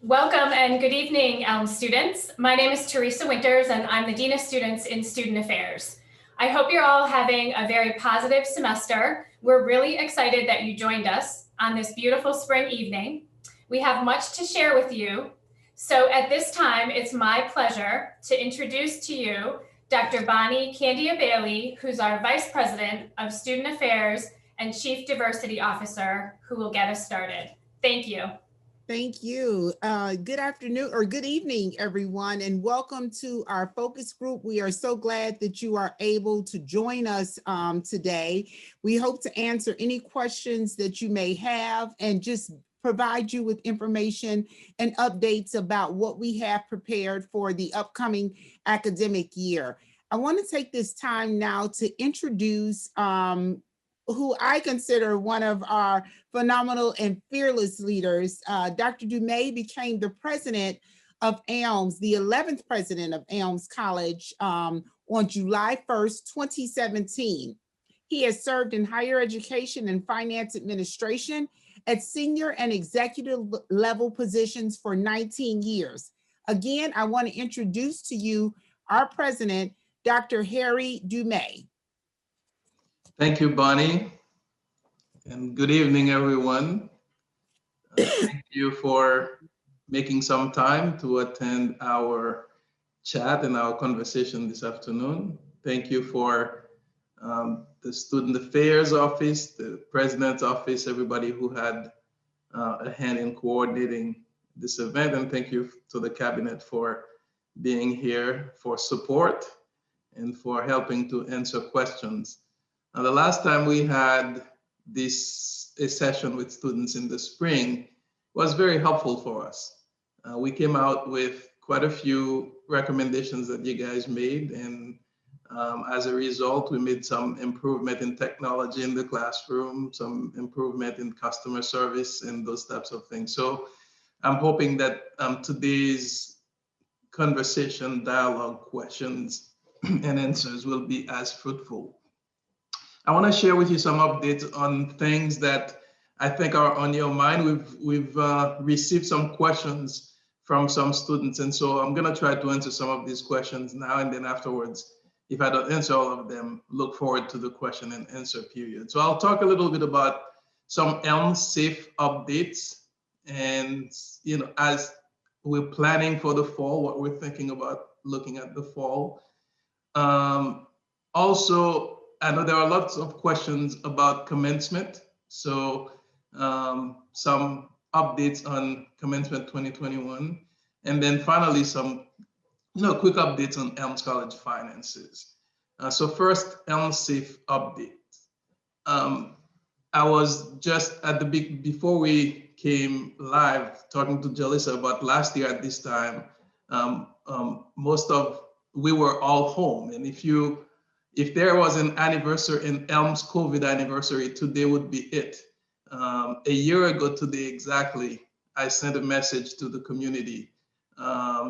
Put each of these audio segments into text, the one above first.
Welcome and good evening, Elms students. My name is Teresa Winters and I'm the Dean of Students in Student Affairs. I hope you're all having a very positive semester. We're really excited that you joined us on this beautiful spring evening. We have much to share with you. So at this time, it's my pleasure to introduce to you Dr. Bonnie Candia Bailey, who's our Vice President of Student Affairs and Chief Diversity Officer, who will get us started. Thank you. Thank you. Good afternoon or good evening, everyone, and welcome to our focus group. We are so glad that you are able to join us today. We hope to answer any questions that you may have and just provide you with information and updates about what we have prepared for the upcoming academic year. I want to take this time now to introduce who I consider one of our phenomenal and fearless leaders. Dr. Dumais became the president of Elms, the 11th president of Elms College on July 1st, 2017. He has served in higher education and finance administration at senior and executive level positions for 19 years. Again, I want to introduce to you our president, Dr. Harry Dumais. Thank you, Bonnie, and good evening, everyone. Thank you for making some time to attend our chat and our conversation this afternoon. Thank you for the Student Affairs Office, the President's Office, everybody who had a hand in coordinating this event, and thank you to the Cabinet for being here for support and for helping to answer questions. Now, the last time we had a session with students in the spring was very helpful for us. We came out with quite a few recommendations that you guys made, and as a result, we made some improvement in technology in the classroom, some improvement in customer service and those types of things. So I'm hoping that today's conversation, dialogue, questions, and answers will be as fruitful. I want to share with you some updates on things that I think are on your mind. We've received some questions from some students, and so I'm going to try to answer some of these questions now, and then afterwards, if I don't answer all of them, look forward to the question and answer period. So I'll talk a little bit about some Elms safe updates, and as we're planning for the fall, what we're thinking about looking at the fall. Also, I know there are lots of questions about commencement. So some updates on commencement 2021. And then finally, some quick updates on Elms College finances. So first, Elms Safe update. I was just at before we came live talking to Jalissa about last year at this time, we were all home. And if there was an anniversary, an Elms COVID anniversary, today would be it. A year ago today exactly, I sent a message to the community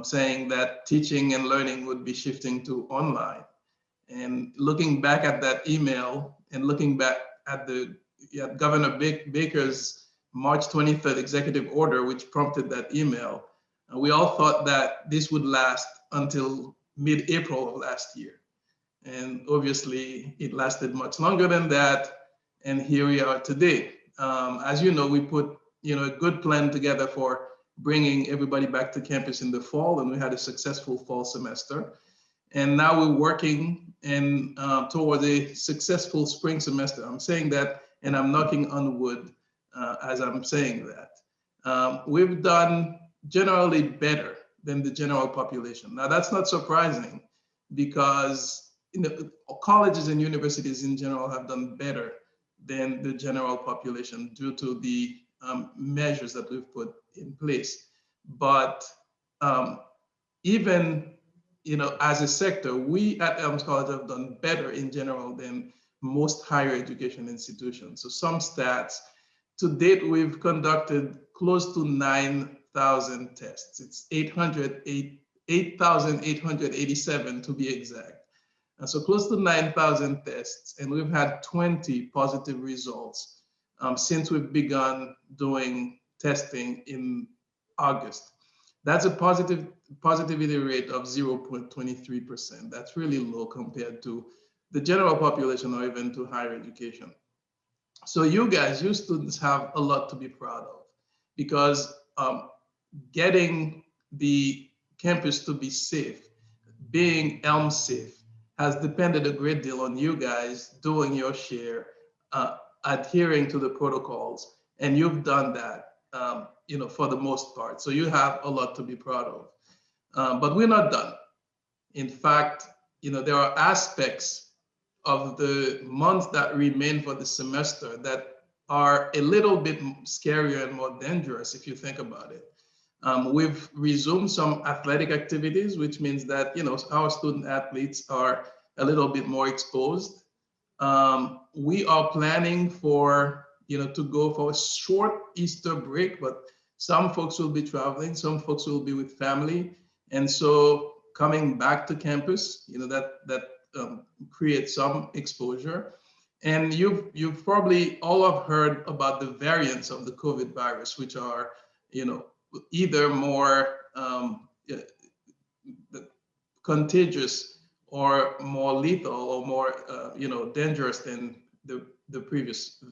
saying that teaching and learning would be shifting to online. And looking back at that email and looking back at Governor Baker's March 23rd executive order, which prompted that email, we all thought that this would last until mid-April of last year. And obviously, it lasted much longer than that. And here we are today. As you know, we put a good plan together for bringing everybody back to campus in the fall, and we had a successful fall semester. And now we're working towards a successful spring semester. I'm saying that, and I'm knocking on wood as I'm saying that. We've done generally better than the general population. Now, that's not surprising because colleges and universities in general have done better than the general population due to the measures that we've put in place. But even as a sector, we at Elms College have done better in general than most higher education institutions. So some stats, to date, we've conducted close to 9,000 tests. It's 8,887 to be exact. And so close to 9,000 tests, and we've had 20 positive results since we've begun doing testing in August. That's a positivity rate of 0.23%. That's really low compared to the general population or even to higher education. So you guys, you students have a lot to be proud of, because getting the campus to be safe, being Elms safe, has depended a great deal on you guys doing your share, adhering to the protocols, and you've done that, for the most part. So you have a lot to be proud of. But we're not done. In fact, there are aspects of the months that remain for the semester that are a little bit scarier and more dangerous if you think about it. We've resumed some athletic activities, which means that our student athletes are a little bit more exposed. We are planning for to go for a short Easter break, but some folks will be traveling, some folks will be with family, and so coming back to campus, that creates some exposure. And you've probably all have heard about the variants of the COVID virus, which are either more contagious or more lethal or more dangerous than the previous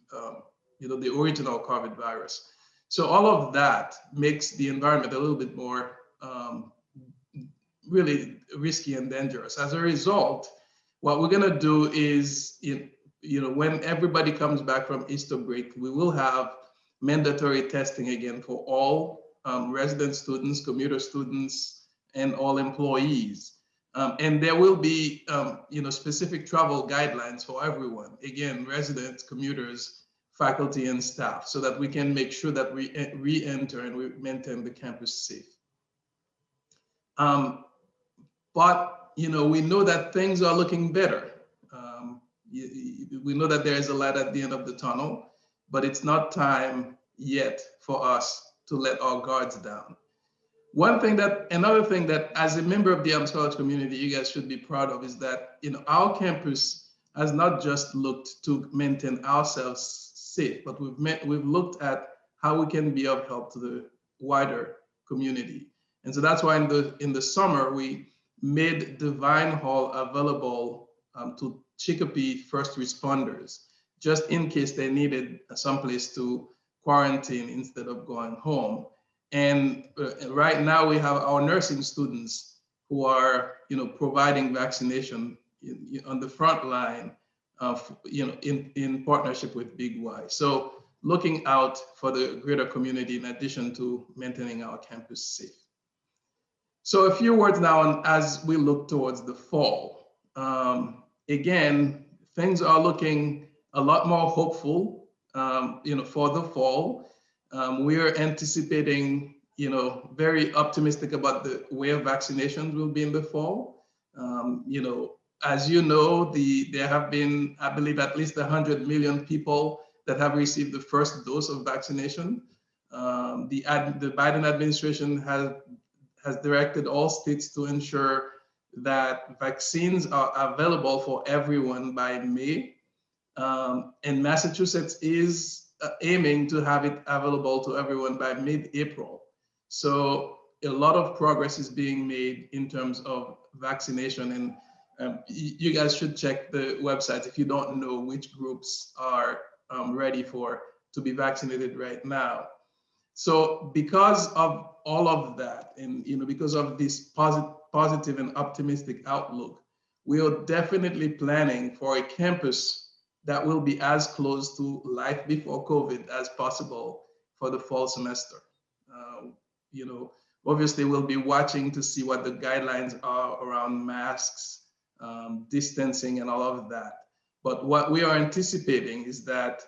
the original COVID virus. So all of that makes the environment a little bit more really risky and dangerous. As a result, what we're going to do is when everybody comes back from Easter break, we will have mandatory testing again for all resident students, commuter students, and all employees. And there will be specific travel guidelines for everyone, again, residents, commuters, faculty, and staff, so that we can make sure that we re-enter and we maintain the campus safe. But we know that things are looking better. We know that there is a light at the end of the tunnel, but it's not time yet for us to let our guards down. Another thing that as a member of the Elms College community, you guys should be proud of is that our campus has not just looked to maintain ourselves safe, but we've looked at how we can be of help to the wider community. And so that's why in the summer, we made Divine Hall available to Chicopee first responders, just in case they needed someplace to quarantine instead of going home. And right now we have our nursing students who are, providing vaccination on the front line of, in partnership with Big Y. So looking out for the greater community in addition to maintaining our campus safe. So a few words now on as we look towards the fall. Again, things are looking a lot more hopeful, for the fall. We are anticipating, very optimistic about the way of vaccinations will be in the fall. As you know, there have been, I believe, at least 100 million people that have received the first dose of vaccination. The Biden administration has directed all states to ensure that vaccines are available for everyone by May. And Massachusetts is aiming to have it available to everyone by mid-April. So a lot of progress is being made in terms of vaccination. And you guys should check the website if you don't know which groups are ready to be vaccinated right now. So because of all of that, and because of this positive and optimistic outlook, we are definitely planning for a campus that will be as close to life before COVID as possible for the fall semester. Obviously we'll be watching to see what the guidelines are around masks, distancing, and all of that. But what we are anticipating is that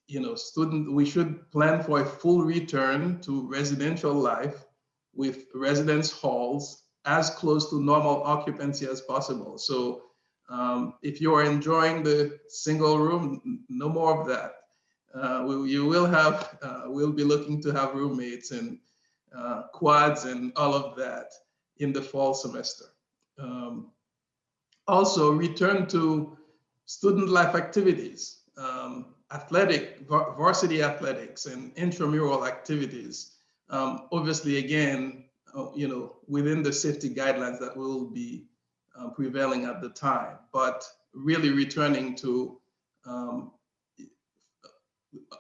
we should plan for a full return to residential life with residence halls as close to normal occupancy as possible. So if you are enjoying the single room, no more of that. We'll be looking to have roommates and quads and all of that in the fall semester. Also return to student life activities. Varsity athletics and intramural activities. Obviously, again, within the safety guidelines that will be prevailing at the time, but really returning to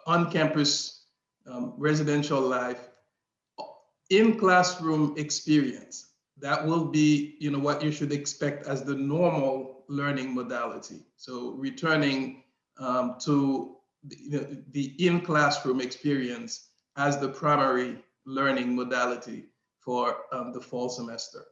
on-campus residential life, in classroom experience. That will be, what you should expect as the normal learning modality. So returning to the in-classroom experience as the primary learning modality for the fall semester.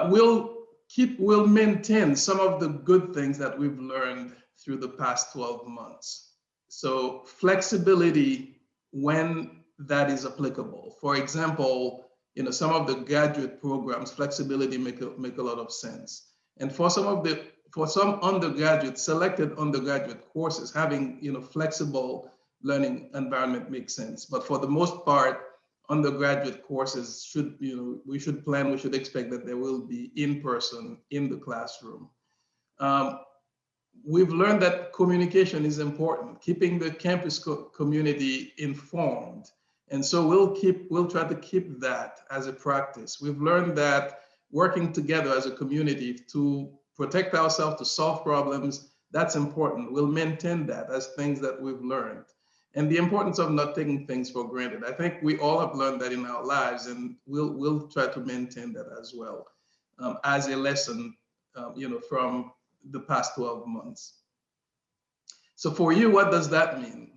We'll maintain some of the good things that we've learned through the past 12 months. So flexibility when that is applicable. For example, some of the graduate programs, flexibility make a lot of sense. And for some undergraduate, selected undergraduate courses, having flexible learning environment makes sense. But for the most part, undergraduate courses we should expect that there will be in person in the classroom. We've learned that communication is important, keeping the campus community informed. And so we'll try to keep that as a practice. We've learned that working together as a community to protect ourselves, to solve problems, that's important. We'll maintain that as things that we've learned. And the importance of not taking things for granted. I think we all have learned that in our lives, and we'll try to maintain that as well as a lesson, from the past 12 months. So for you, what does that mean?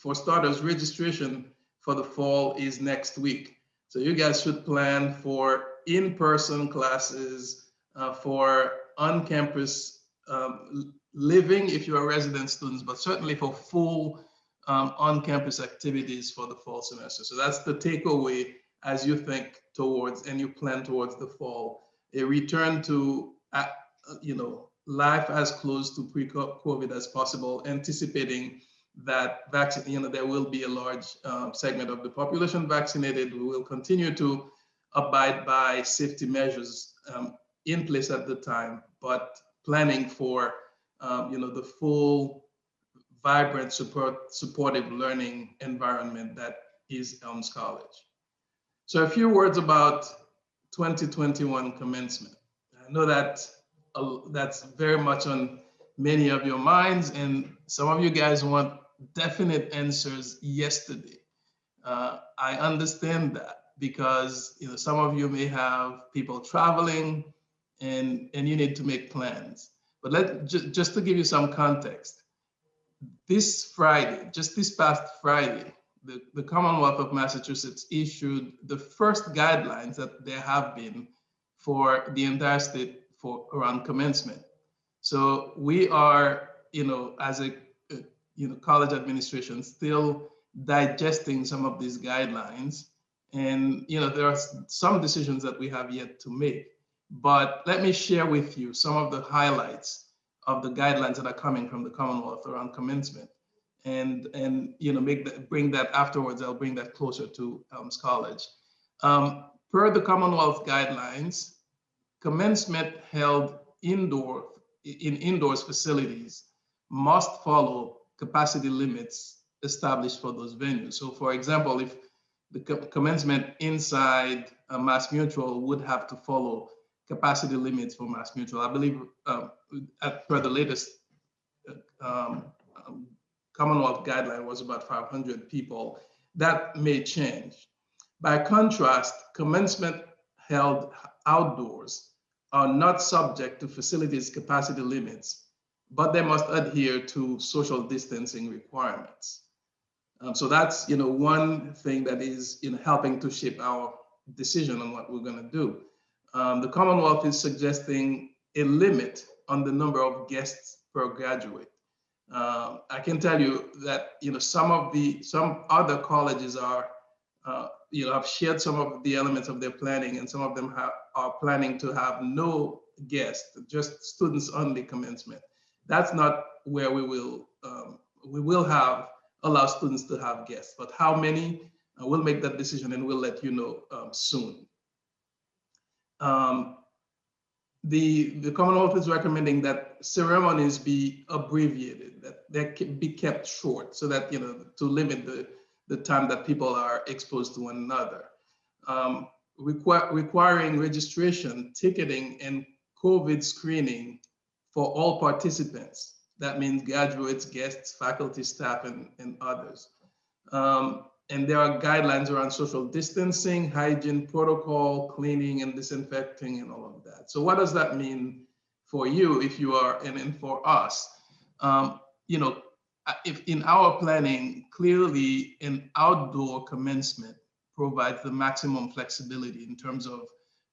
For starters, registration for the fall is next week. So you guys should plan for in-person classes, for on-campus living if you are resident students, but certainly for full on-campus activities for the fall semester. So that's the takeaway as you think towards and you plan towards the fall. A return to life as close to pre-COVID as possible, anticipating that there will be a large segment of the population vaccinated. We will continue to abide by safety measures in place at the time, but planning for the full, vibrant, supportive learning environment that is Elms College. So a few words about 2021 commencement. I know that that's very much on many of your minds, and some of you guys want definite answers yesterday. I understand that because some of you may have people traveling and you need to make plans. But just to give you some context, this past Friday, the Commonwealth of Massachusetts issued the first guidelines that there have been for the entire state around commencement. So we are, as a college administration, still digesting some of these guidelines, and there are some decisions that we have yet to make. But let me share with you some of the highlights of the guidelines that are coming from the Commonwealth around commencement, and bring that afterwards. I'll bring that closer to Elms College. Per the Commonwealth guidelines, commencement held in indoors facilities must follow capacity limits established for those venues. So for example, if the commencement inside Mass Mutual would have to follow capacity limits for Mass Mutual, I believe per the latest Commonwealth guideline was about 500 people. That may change. By contrast, commencement held outdoors are not subject to facilities capacity limits, but they must adhere to social distancing requirements. So that's one thing that is helping to shape our decision on what we're going to do. The Commonwealth is suggesting a limit on the number of guests per graduate. I can tell you that some other colleges are have shared some of the elements of their planning, and some of them are planning to have no guests, just students only commencement. That's not where we will allow students to have guests, but how many, we'll make that decision and we'll let you know soon. The Commonwealth is recommending that ceremonies be abbreviated, that they can be kept short, so that to limit the time that people are exposed to one another. Requiring registration, ticketing, and COVID screening for all participants. That means graduates, guests, faculty, staff, and others. And there are guidelines around social distancing, hygiene protocol, cleaning and disinfecting and all of that. So what does that mean for you if you are, and for us? You know, if in our planning, clearly an outdoor commencement provides the maximum flexibility in terms of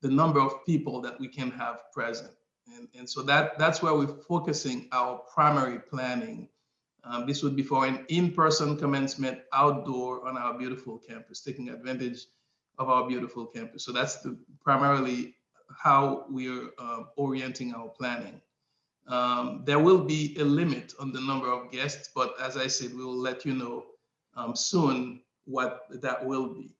the number of people that we can have present. And so that's where we're focusing our primary planning. This would be for an in-person commencement outdoor on our beautiful campus, taking advantage of our beautiful campus. So that's primarily how we're orienting our planning. There will be a limit on the number of guests, but as I said, we will let you know soon what that will be.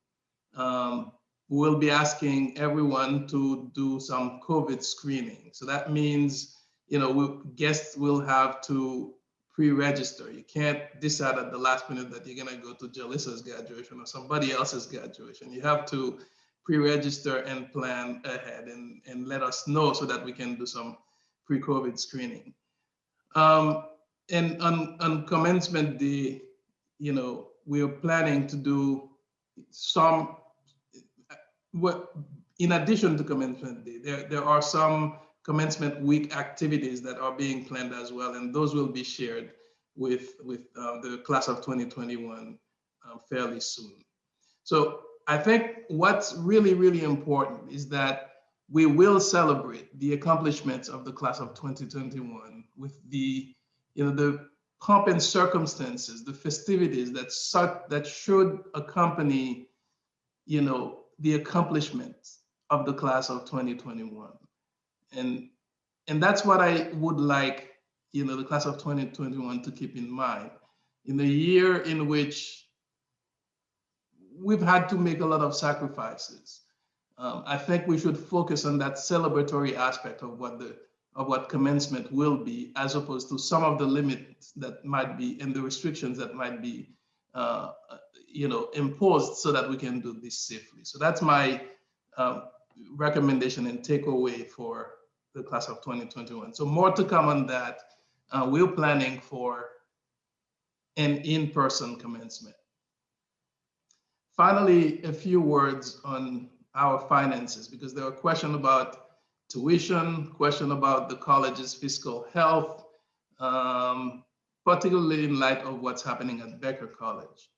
We'll be asking everyone to do some COVID screening. So that means, you know, guests will have to pre-register. You can't decide at the last minute that you're gonna go to Jalissa's graduation or somebody else's graduation. You have to pre-register and plan ahead and let us know so that we can do some pre-COVID screening. And on commencement day, you know, we are planning to do some, in addition to commencement day, there are some commencement week activities that are being planned as well, and those will be shared with the class of 2021 fairly soon. So I think what's really, really important is that we will celebrate the accomplishments of the class of 2021 with the, you know, the pomp and circumstances, the festivities that should accompany, you know, the accomplishments of the class of 2021. And that's what I would like, you know, the class of 2021 to keep in mind. In a year in which we've had to make a lot of sacrifices, I think we should focus on that celebratory aspect of what commencement will be, as opposed to some of the limits that might be and the restrictions that might be, you know, imposed so that we can do this safely. So that's my recommendation and takeaway for the class of 2021. So more to come on that. We're planning for an in-person commencement. Finally, a few words on our finances, because there are questions about tuition, question about the college's fiscal health, particularly in light of what's happening at Becker College.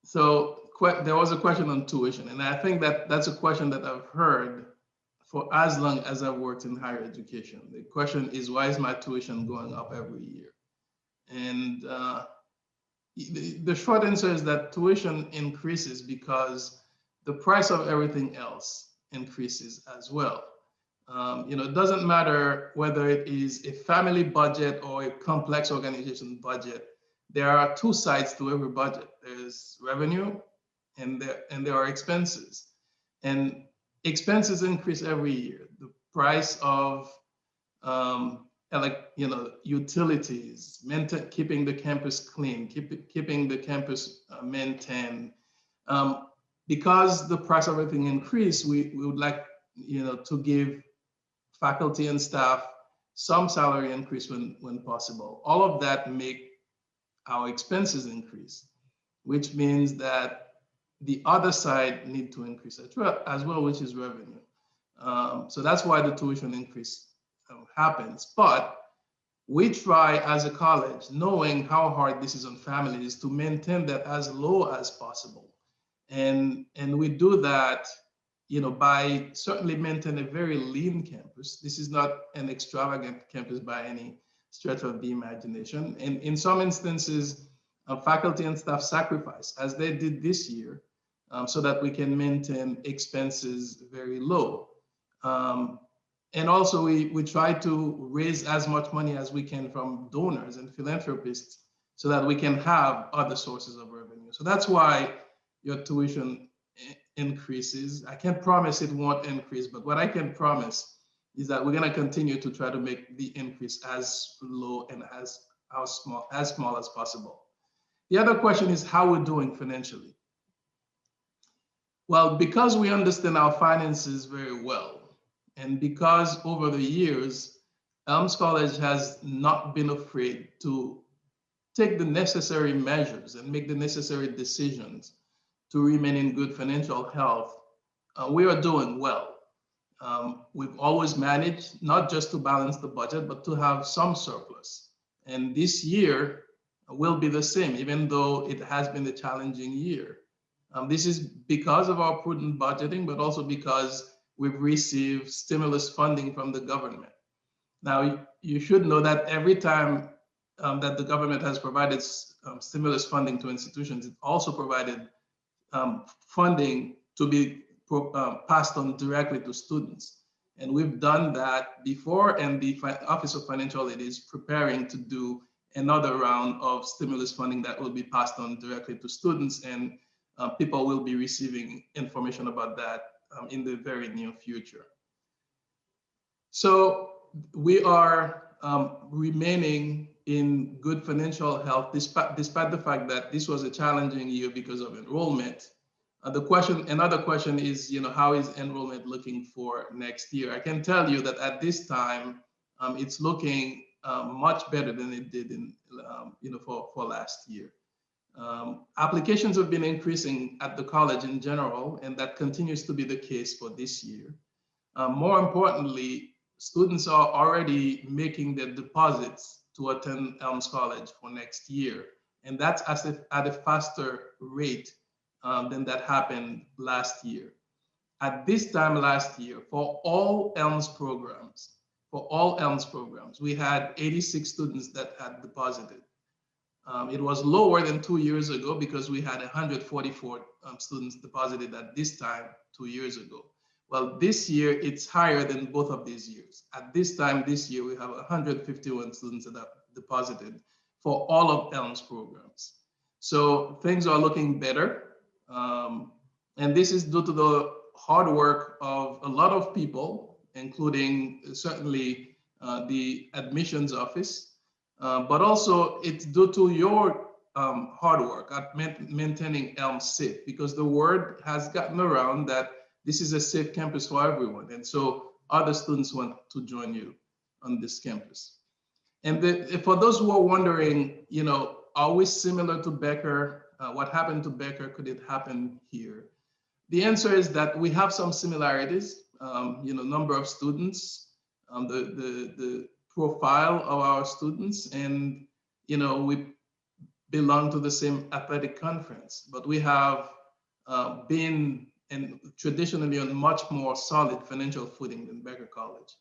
So there was a question on tuition, and I think that's a question that I've heard for as long as I've worked in higher education. The question is, why is my tuition going up every year? And the short answer is that tuition increases because the price of everything else increases as well. You know, it doesn't matter whether it is a family budget or a complex organization budget. There are two sides to every budget. There's revenue and there are expenses. And expenses increase every year. The price of you know, utilities, keeping the campus clean, keeping the campus maintained. Because the price of everything increased, we would like, you know, to give faculty and staff some salary increase when possible. All of that make our expenses increase, which means that the other side need to increase as well, which is revenue. So that's why the tuition increase happens. But we try as a college, knowing how hard this is on families, to maintain that as low as possible. And we do that, you know, by certainly maintaining a very lean campus. This is not an extravagant campus by any stretch of the imagination. And in some instances, faculty and staff sacrifice, as they did this year, so that we can maintain expenses very low. And also we try to raise as much money as we can from donors and philanthropists so that we can have other sources of revenue. So that's why your tuition increases. I can't promise it won't increase, but what I can promise is that we're gonna continue to try to make the increase as low and as small as possible. The other question is how we're doing financially. Well, because we understand our finances very well, and because over the years, Elms College has not been afraid to take the necessary measures and make the necessary decisions to remain in good financial health, we are doing well. We've always managed not just to balance the budget, but to have some surplus. And this year will be the same, even though it has been a challenging year. This is because of our prudent budgeting, but also because we've received stimulus funding from the government. Now, you should know that every time that the government has provided stimulus funding to institutions, it also provided funding to be passed on directly to students. And we've done that before, and the Office of Financial Aid is preparing to do another round of stimulus funding that will be passed on directly to students, and people will be receiving information about that in the very near future. So we are remaining in good financial health despite the fact that this was a challenging year because of enrollment. Another question is, how is enrollment looking for next year? I can tell you that at this time, it's looking much better than it did in, for last year. Applications have been increasing at the college in general, and that continues to be the case for this year. More importantly, students are already making their deposits to attend Elms College for next year. And that's at a faster rate than that happened last year. At this time last year, for all Elms programs, we had 86 students that had deposited. It was lower than 2 years ago because we had 144 students deposited at this time 2 years ago. Well, this year it's higher than both of these years. At this time this year, we have 151 students that have deposited for all of Elms programs. So things are looking better. And this is due to the hard work of a lot of people, including certainly the admissions office. But also it's due to your hard work at maintaining Elms safe, because the word has gotten around that this is a safe campus for everyone. And so other students want to join you on this campus. And for those who are wondering, are we similar to Becker? What happened to Becker? Could it happen here? The answer is that we have some similarities, number of students, the profile of our students, and we belong to the same athletic conference, but we have been and traditionally on much more solid financial footing than Becker College.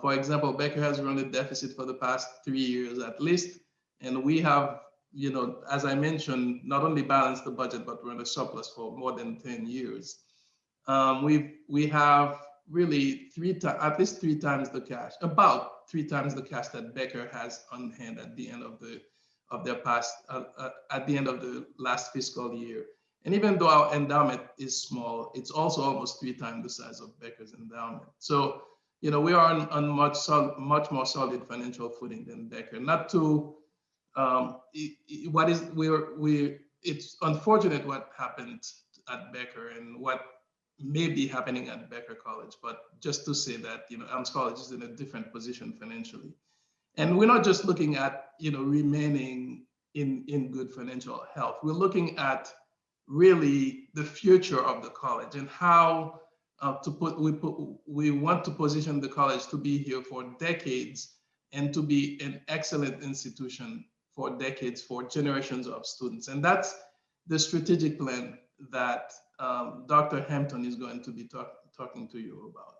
For example, Becker has run a deficit for the past 3 years at least, and we have, as I mentioned, not only balanced the budget, but run a surplus for more than 10 years. We have really at least 3 times the cash, about 3 times the cash that Becker has on hand at the end of at the end of the last fiscal year. And even though our endowment is small, it's also almost 3 times the size of Becker's endowment. So, we are on much more solid financial footing than Becker. Not to, it's unfortunate what happened at Becker and what may be happening at Becker College, but just to say that, Elms College is in a different position financially. And we're not just looking at, remaining in good financial health. We're looking at really the future of the college and how we want to position the college to be here for decades and to be an excellent institution for decades, for generations of students. And that's the strategic plan that Dr. Hampton is going to be talking to you about.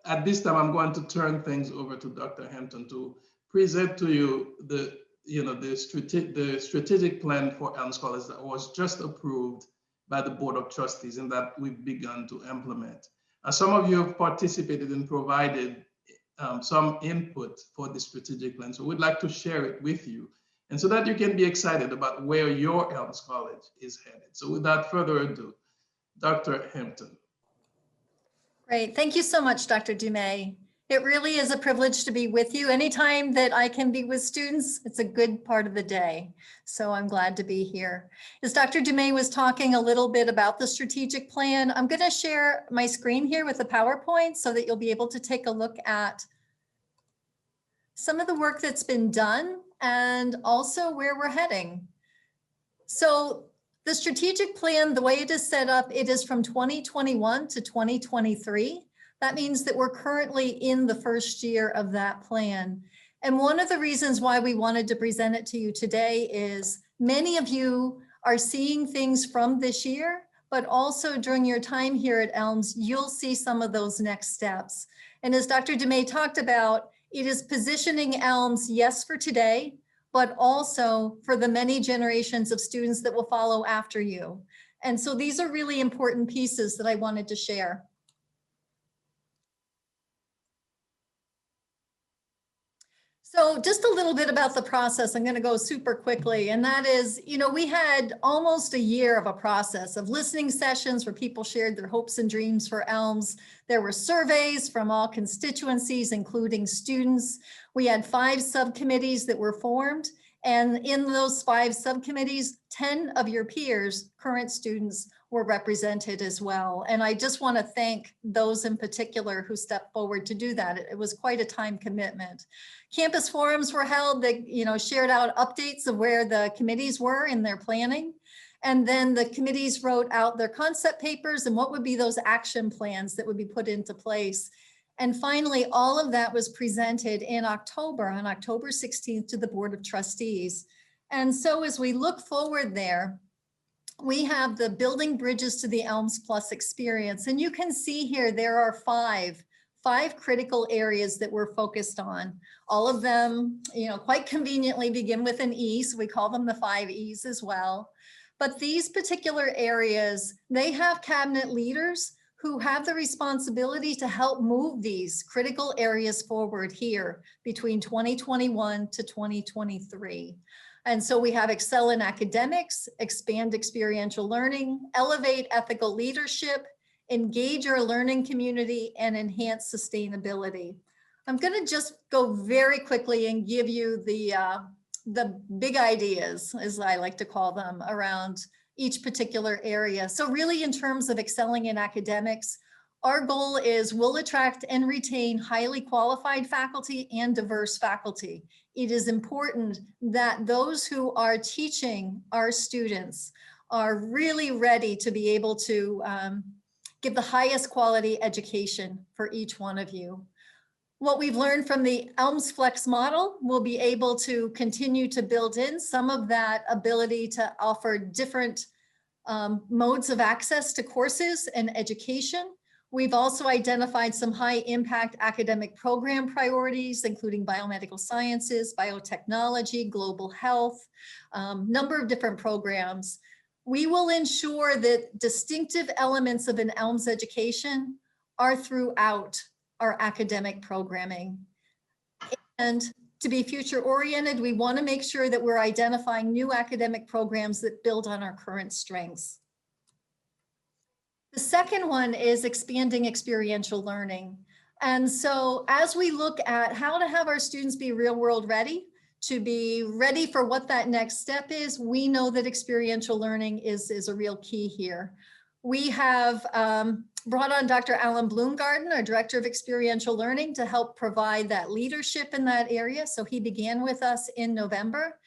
At this time, I'm going to turn things over to Dr. Hampton to present to you the strategic plan for Elms College that was just approved by the Board of Trustees and that we've begun to implement. Some of you have participated and provided some input for the strategic plan, so we'd like to share it with you, and so that you can be excited about where your Elms College is headed. So without further ado, Dr. Hampton. Great, thank you so much, Dr. Dumais. It really is a privilege to be with you. Anytime that I can be with students, it's a good part of the day. So I'm glad to be here. As Dr. Dumais was talking a little bit about the strategic plan, I'm going to share my screen here with the PowerPoint so that you'll be able to take a look at some of the work that's been done and also where we're heading. So the strategic plan, the way it is set up, it is from 2021 to 2023. That means that we're currently in the first year of that plan. And one of the reasons why we wanted to present it to you today is many of you are seeing things from this year, but also during your time here at Elms, you'll see some of those next steps. And as Dr. Dumais talked about, it is positioning Elms, yes, for today, but also for the many generations of students that will follow after you. And so these are really important pieces that I wanted to share. So just a little bit about the process. I'm going to go super quickly. And that is, we had almost a year of a process of listening sessions where people shared their hopes and dreams for Elms. There were surveys from all constituencies, including students. We had 5 subcommittees that were formed. And in those 5 subcommittees, 10 of your peers, current students, were represented as well. And I just want to thank those in particular who stepped forward to do that. It was quite a time commitment. Campus forums were held that, shared out updates of where the committees were in their planning. And then the committees wrote out their concept papers and what would be those action plans that would be put into place. And finally, all of that was presented in October, on October 16th to the Board of Trustees. And so as we look forward there, we have the Building Bridges to the Elms Plus experience. And you can see here, there are five critical areas that we're focused on. All of them, quite conveniently begin with an E, so we call them the 5 E's as well. But these particular areas, they have cabinet leaders who have the responsibility to help move these critical areas forward here between 2021 to 2023. And so we have excel in academics, expand experiential learning, elevate ethical leadership, engage our learning community, and enhance sustainability. I'm going to just go very quickly and give you the big ideas, as I like to call them, around each particular area. So really in terms of excelling in academics, our goal is we'll attract and retain highly qualified faculty and diverse faculty. It is important that those who are teaching our students are really ready to be able to give the highest quality education for each one of you. What we've learned from the Elms Flex model, we'll be able to continue to build in some of that ability to offer different modes of access to courses and education. We've also identified some high impact academic program priorities, including biomedical sciences, biotechnology, global health, number of different programs. We will ensure that distinctive elements of an Elms education are throughout our academic programming. And to be future oriented, we want to make sure that we're identifying new academic programs that build on our current strengths. The second one is expanding experiential learning. And so as we look at how to have our students be real world ready, to be ready for what that next step is, we know that experiential learning is a real key here. We have brought on Dr. Alan Bloomgarden, our Director of Experiential Learning, to help provide that leadership in that area. So he began with us in November.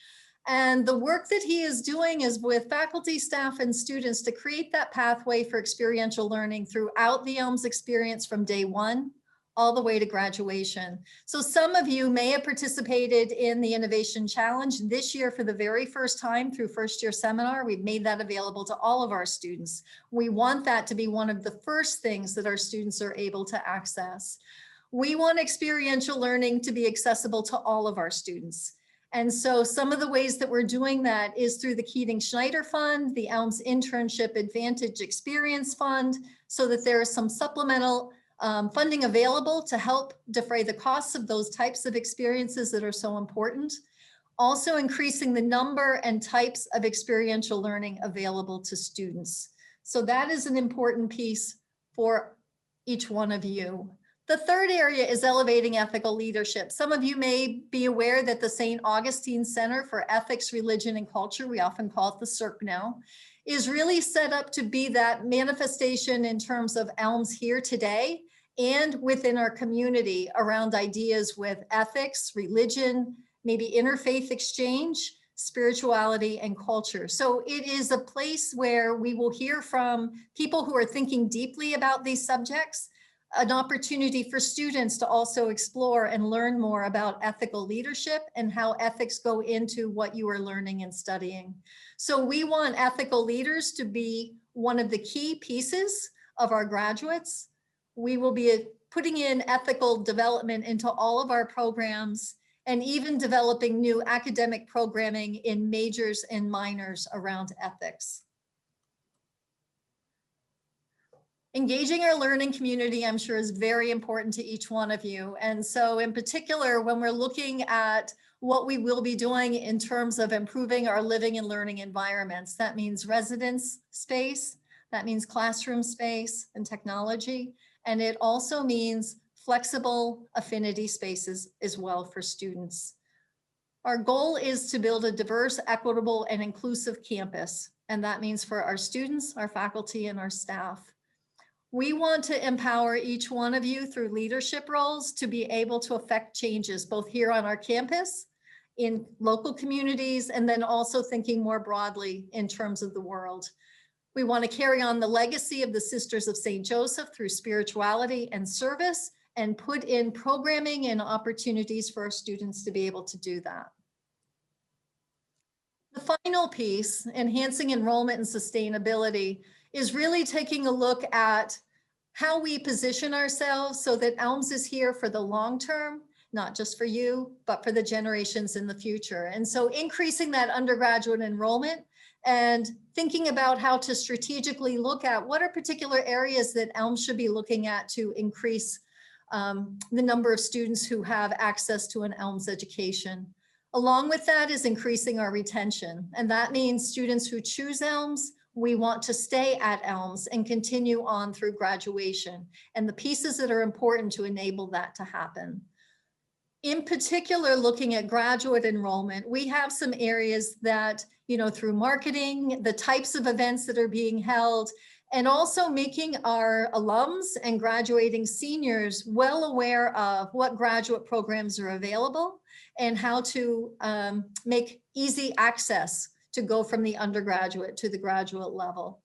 And the work that he is doing is with faculty, staff, and students to create that pathway for experiential learning throughout the Elms experience from day one all the way to graduation. So some of you may have participated in the Innovation Challenge this year for the very first time through first year seminar. We've made that available to all of our students. We want that to be one of the first things that our students are able to access. We want experiential learning to be accessible to all of our students. And so some of the ways that we're doing that is through the Keating-Schneider Fund, the Elms Internship Advantage Experience Fund, so that there is some supplemental funding available to help defray the costs of those types of experiences that are so important. Also increasing the number and types of experiential learning available to students. So that is an important piece for each one of you. The third area is elevating ethical leadership. Some of you may be aware that the St. Augustine Center for Ethics, Religion, and Culture, we often call it the CERC now, is really set up to be that manifestation in terms of Elms here today and within our community around ideas with ethics, religion, maybe interfaith exchange, spirituality, and culture. So it is a place where we will hear from people who are thinking deeply about these subjects, an opportunity for students to also explore and learn more about ethical leadership and how ethics go into what you are learning and studying. So we want ethical leaders to be one of the key pieces of our graduates. We will be putting in ethical development into all of our programs and even developing new academic programming in majors and minors around ethics. Engaging our learning community, I'm sure, is very important to each one of you. And so in particular, when we're looking at what we will be doing in terms of improving our living and learning environments, that means residence space, that means classroom space and technology. And it also means flexible affinity spaces as well for students. Our goal is to build a diverse, equitable, and inclusive campus. And that means for our students, our faculty, and our staff. We want to empower each one of you through leadership roles to be able to affect changes, both here on our campus, in local communities, and then also thinking more broadly in terms of the world. We want to carry on the legacy of the Sisters of St. Joseph through spirituality and service, and put in programming and opportunities for our students to be able to do that. The final piece, enhancing enrollment and sustainability, is really taking a look at how we position ourselves so that Elms is here for the long term, not just for you, but for the generations in the future. And so increasing that undergraduate enrollment and thinking about how to strategically look at what are particular areas that Elms should be looking at to increase the number of students who have access to an Elms education. Along with that is increasing our retention. And that means students who choose Elms, we want to stay at Elms and continue on through graduation, and the pieces that are important to enable that to happen. In particular, looking at graduate enrollment, we have some areas that, through marketing, the types of events that are being held, and also making our alums and graduating seniors well aware of what graduate programs are available and how to make easy access to go from the undergraduate to the graduate level.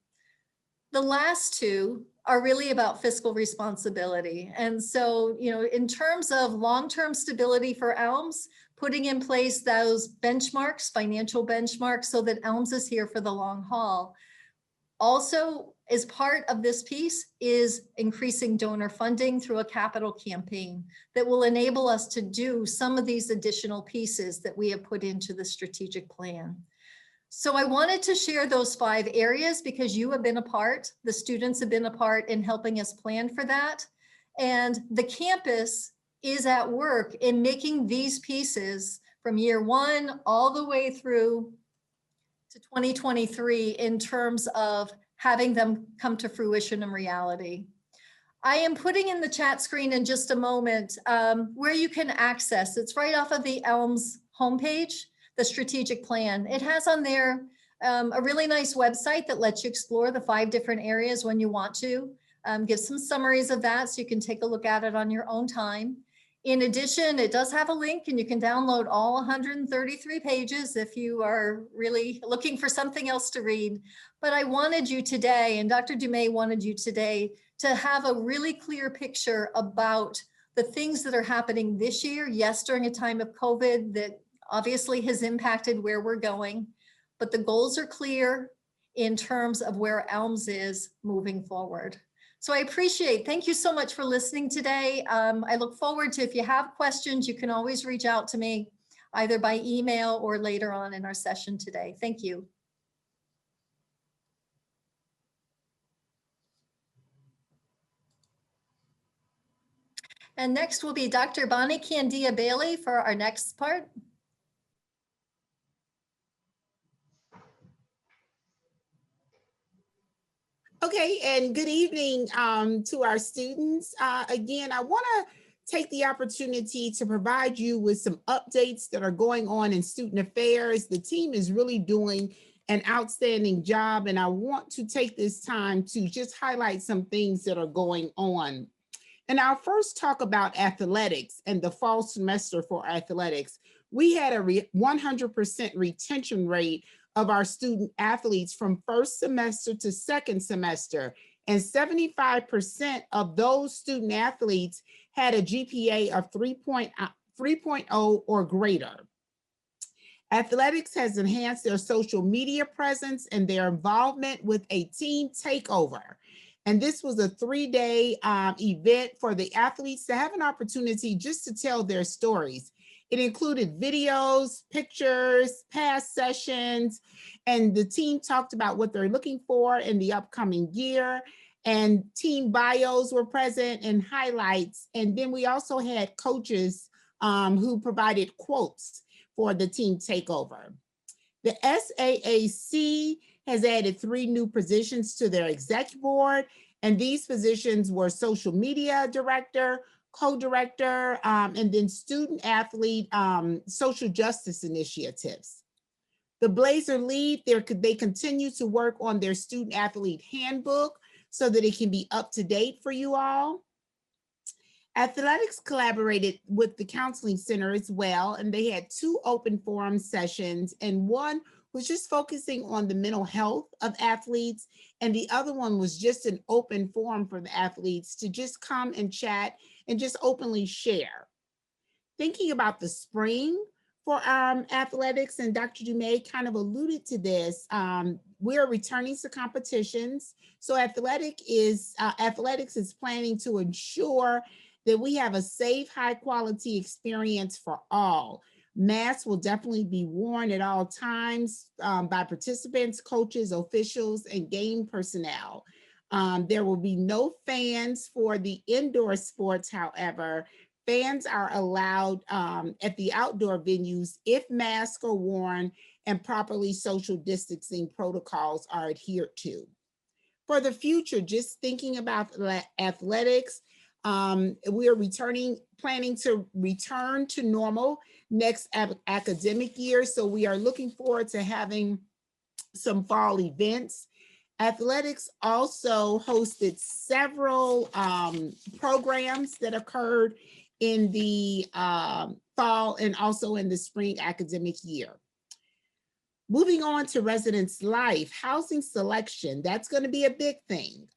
The last two are really about fiscal responsibility. And so, in terms of long-term stability for Elms, putting in place those benchmarks, financial benchmarks, so that Elms is here for the long haul. Also, as part of this piece is increasing donor funding through a capital campaign that will enable us to do some of these additional pieces that we have put into the strategic plan. So I wanted to share those 5 areas because you have been a part, the students have been a part in helping us plan for that. And the campus is at work in making these pieces from year 1 all the way through to 2023 in terms of having them come to fruition and reality. I am putting in the chat screen in just a moment where you can access. It's right off of the Elms homepage, the strategic plan. It has on there a really nice website that lets you explore the 5 different areas when you want to. Give some summaries of that so you can take a look at it on your own time. In addition, it does have a link and you can download all 133 pages if you are really looking for something else to read. But I wanted you today, and Dr. Dumais wanted you today, to have a really clear picture about the things that are happening this year. Yes, during a time of COVID that obviously has impacted where we're going, but the goals are clear in terms of where Elms is moving forward. So I appreciate, thank you so much for listening today. I look forward to, if you have questions, you can always reach out to me either by email or later on in our session today. Thank you. And next will be Dr. Bonnie Candia Bailey for our next part. Okay, and good evening to our students. Again, I want to take the opportunity to provide you with some updates that are going on in student affairs. The team is really doing an outstanding job, and I want to take this time to just highlight some things that are going on. And I'll first talk about athletics and the fall semester for athletics. We had a 100% retention rate of our student athletes from first semester to second semester. And 75% of those student athletes had a GPA of 3.0 or greater. Athletics has enhanced their social media presence and their involvement with a team takeover. And this was a 3-day event for the athletes to have an opportunity just to tell their stories. It included videos, pictures, past sessions, and the team talked about what they're looking for in the upcoming year. And team bios were present and highlights. And then we also had coaches who provided quotes for the team takeover. The SAAC has added 3 new positions to their executive board, and these positions were social media director, co-director, and then student athlete social justice initiatives. The Blazer lead, they continue to work on their student athlete handbook so that it can be up to date for you all. Athletics collaborated with the counseling center as well, and they had 2 open forum sessions, and one was just focusing on the mental health of athletes, and the other one was just an open forum for the athletes to just come and chat and just openly share. Thinking about the spring for athletics, and Dr. Dumais kind of alluded to this, we're returning to competitions. So athletics is planning to ensure that we have a safe, high quality experience for all. Masks will definitely be worn at all times by participants, coaches, officials, and game personnel. There will be no fans for the indoor sports, however. Fans are allowed at the outdoor venues if masks are worn and properly social distancing protocols are adhered to. For the future, just thinking about athletics, we are planning to return to normal next academic year. So we are looking forward to having some fall events. Athletics also hosted several programs that occurred in the fall and also in the spring academic year. Moving on to residence life, housing selection, that's going to be a big thing.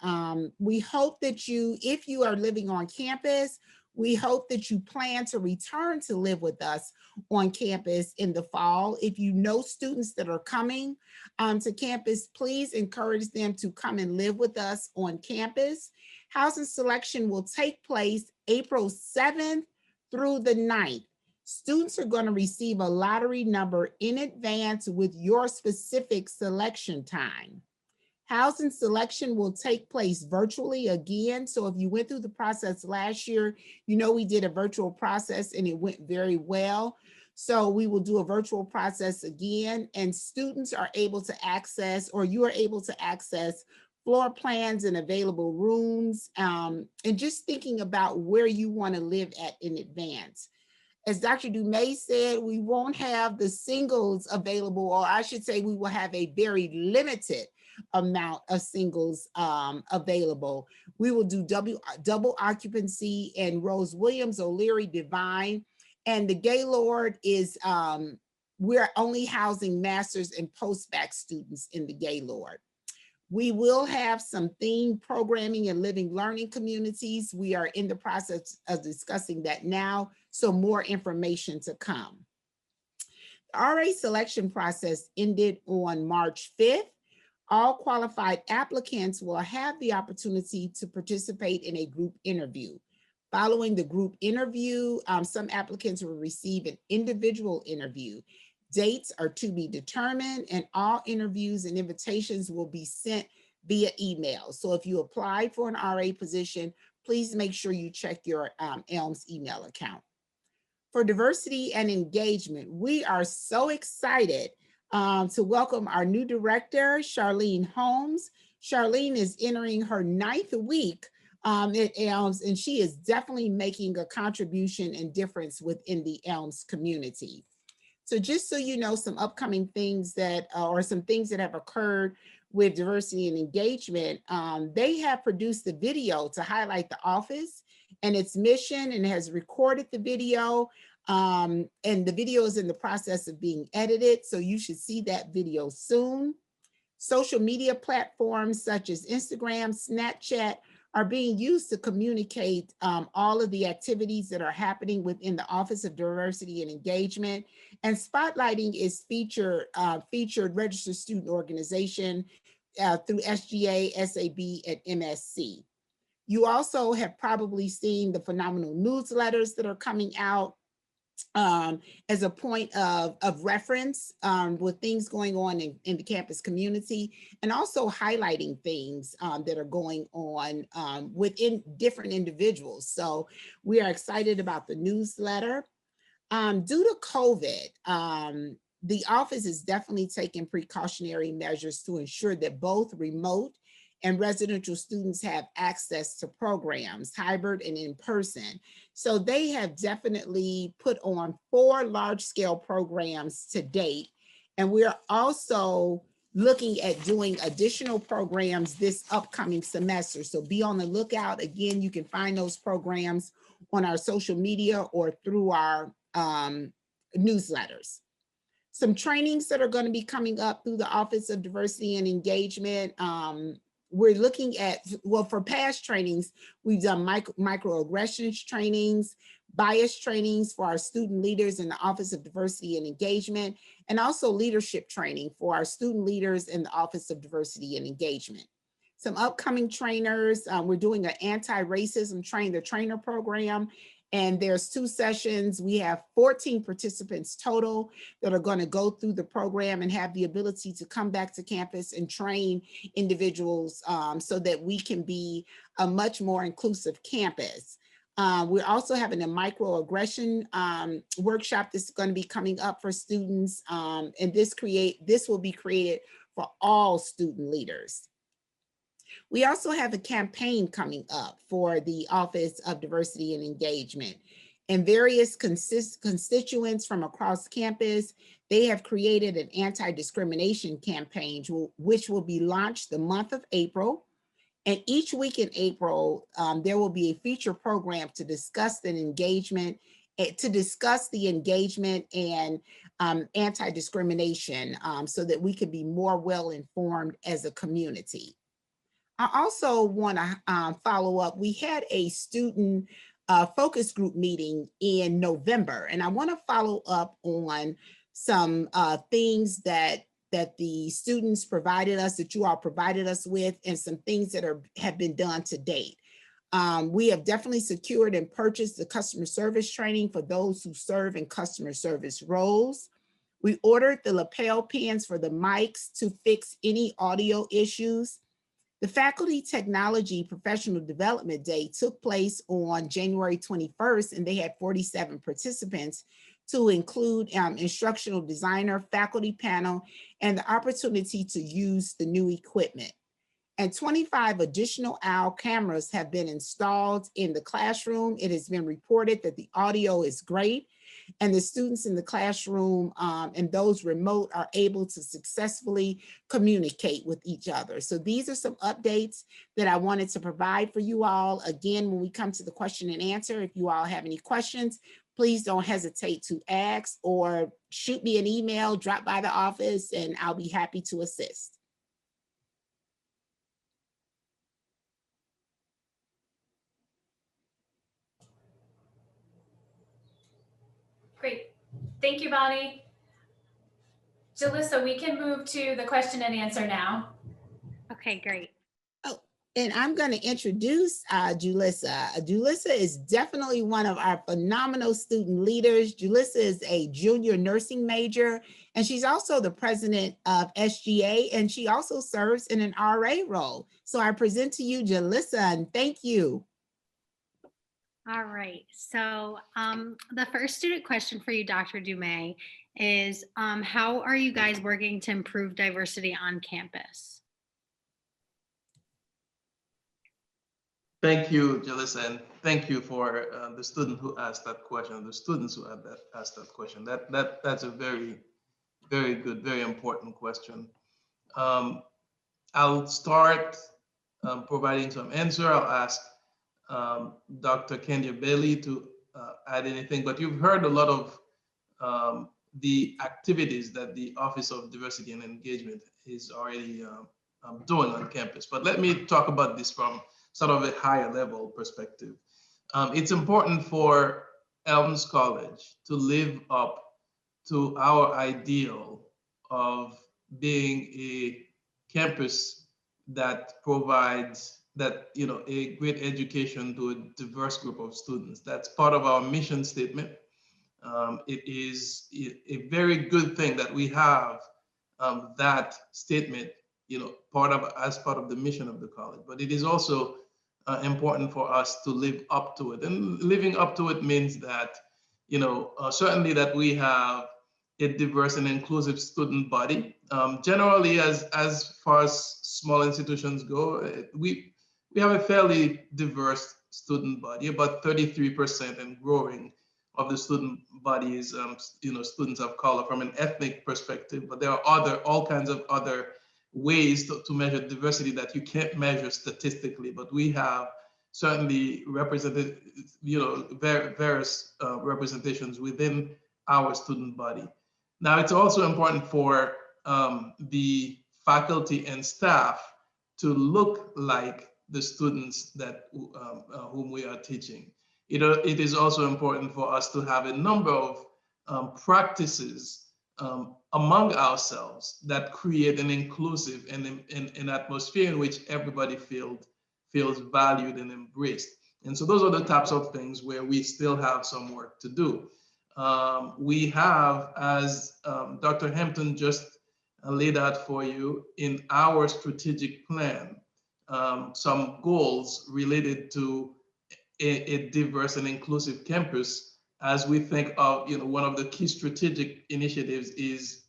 We hope that if you are living on campus, we hope that you plan to return to live with us on campus in the fall. If you know students that are coming to campus, please encourage them to come and live with us on campus. Housing selection will take place April 7th through the 9th. Students are going to receive a lottery number in advance with your specific selection time. Housing selection will take place virtually again. So if you went through the process last year, you know we did a virtual process and it went very well. So we will do a virtual process again, and students are able to access, or you are able to access, floor plans and available rooms, and just thinking about where you want to live at in advance. As Dr. Dumais said, we won't have the singles available, or I should say we will have a very limited amount of singles available. We will do double occupancy in Rose Williams, O'Leary, Divine, and the Gaylord is, we're only housing master's and post-bac students in the Gaylord. We will have some themed programming and living learning communities. We are in the process of discussing that now, so more information to come. The RA selection process ended on March 5th. All qualified applicants will have the opportunity to participate in a group interview. Following the group interview, some applicants will receive an individual interview. Dates are to be determined, and all interviews and invitations will be sent via email. So if you apply for an RA position, please make sure you check your Elms email account. For diversity and engagement, we are so excited to welcome our new director, Charlene Holmes. Charlene is entering her 9th week at Elms, and she is definitely making a contribution and difference within the Elms community. So just so you know, some upcoming things that, or some things that have occurred with diversity and engagement, they have produced a video to highlight the office and its mission, and has recorded the video. And the video is in the process of being edited, so you should see that video soon. Social media platforms such as Instagram, Snapchat are being used to communicate all of the activities that are happening within the Office of Diversity and Engagement. And spotlighting is featured registered student organization through SGA, SAB, and MSC. You also have probably seen the phenomenal newsletters that are coming out as a point of reference with things going on in the campus community, and also highlighting things that are going on within different individuals. So we are excited about the newsletter. Due to COVID, the office is definitely taking precautionary measures to ensure that both remote and residential students have access to programs, hybrid and in person. So they have definitely put on 4 large-scale programs to date. And we're also looking at doing additional programs this upcoming semester. So be on the lookout. Again, you can find those programs on our social media or through our newsletters. Some trainings that are going to be coming up through the Office of Diversity and Engagement. We're looking at, well, for past trainings, we've done microaggressions trainings, bias trainings for our student leaders in the Office of Diversity and Engagement, and also leadership training for our student leaders in the Office of Diversity and Engagement. Some upcoming trainers, we're doing an anti-racism train the trainer program, and there's 2 sessions. We have 14 participants total that are going to go through the program and have the ability to come back to campus and train individuals so that we can be a much more inclusive campus. We're also having a microaggression workshop that's going to be coming up for students, and this will be created for all student leaders. We also have a campaign coming up for the Office of Diversity and Engagement, and various constituents from across campus, they have created an anti-discrimination campaign, which will be launched the month of April. And each week in April, there will be a feature program to discuss the engagement, and anti-discrimination so that we can be more well-informed as a community. I also want to follow up. We had a student focus group meeting in November, and I want to follow up on some things that the students provided us, that you all provided us with, and some things that have been done to date. We have definitely secured and purchased the customer service training for those who serve in customer service roles. We ordered the lapel pins for the mics to fix any audio issues. The Faculty Technology Professional Development Day took place on January 21st, and they had 47 participants to include instructional designer, faculty panel, and the opportunity to use the new equipment. And 25 additional OWL cameras have been installed in the classroom. It has been reported that the audio is great, and the students in the classroom and those remote are able to successfully communicate with each other. So these are some updates that I wanted to provide for you all. Again, when we come to the question and answer, if you all have any questions, please don't hesitate to ask or shoot me an email, drop by the office, and I'll be happy to assist. Great. Thank you, Bonnie. Jalissa, we can move to the question and answer now. Okay, great. Oh, and I'm going to introduce Jalissa. Jalissa is definitely one of our phenomenal student leaders. Jalissa is a junior nursing major, and she's also the president of SGA, and she also serves in an RA role. So I present to you, Jalissa, and thank you. All right. So the first student question for you, Dr. Dumais, is how are you guys working to improve diversity on campus? Thank you, Jalissa, and thank you for the student who asked that question, the students who asked that question. That's a very, very good, very important question. I'll start providing some answer. I'll ask Dr. Kenya Bailey to add anything, but you've heard a lot of the activities that the Office of Diversity and Engagement is already doing on campus. But let me talk about this from sort of a higher level perspective. It's important for Elms College to live up to our ideal of being a campus that provides a great education to a diverse group of students. That's part of our mission statement. It is a very good thing that we have that statement, as part of the mission of the college. But it is also important for us to live up to it. And living up to it means that, certainly that we have a diverse and inclusive student body. Generally, as far as small institutions go, we have a fairly diverse student body, about 33% and growing of the student body is, students of color from an ethnic perspective, but there are all kinds of other ways to measure diversity that you can't measure statistically, but we have certainly represented, various representations within our student body. Now, it's also important for the faculty and staff to look like the students that whom we are teaching. It is also important for us to have a number of practices among ourselves that create an inclusive and an atmosphere in which everybody feels valued and embraced. And so those are the types of things where we still have some work to do. We have, as Dr. Hampton just laid out for you in our strategic plan, some goals related to a diverse and inclusive campus, as we think of, one of the key strategic initiatives is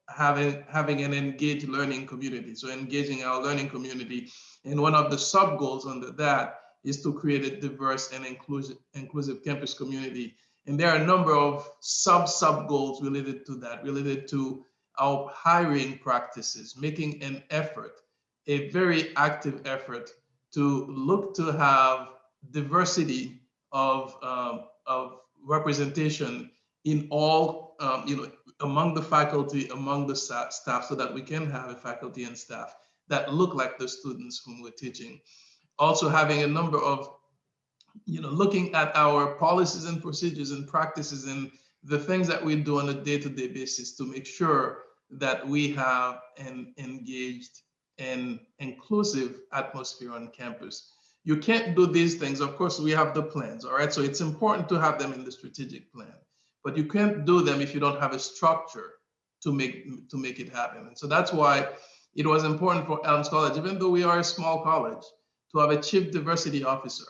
having an engaged learning community. So engaging our learning community. And one of the sub goals under that is to create a diverse and inclusive campus community. And there are a number of sub goals related to that, related to our hiring practices, making an effort, a very active effort to look to have diversity of representation in all, among the faculty, among the staff, so that we can have a faculty and staff that look like the students whom we're teaching. Also having a number of, looking at our policies and procedures and practices and the things that we do on a day-to-day basis to make sure that we have an engaged and inclusive atmosphere on campus. You can't do these things. Of course, we have the plans, all right? So it's important to have them in the strategic plan, but you can't do them if you don't have a structure to make it happen. And so that's why it was important for Elms College, even though we are a small college, to have a chief diversity officer.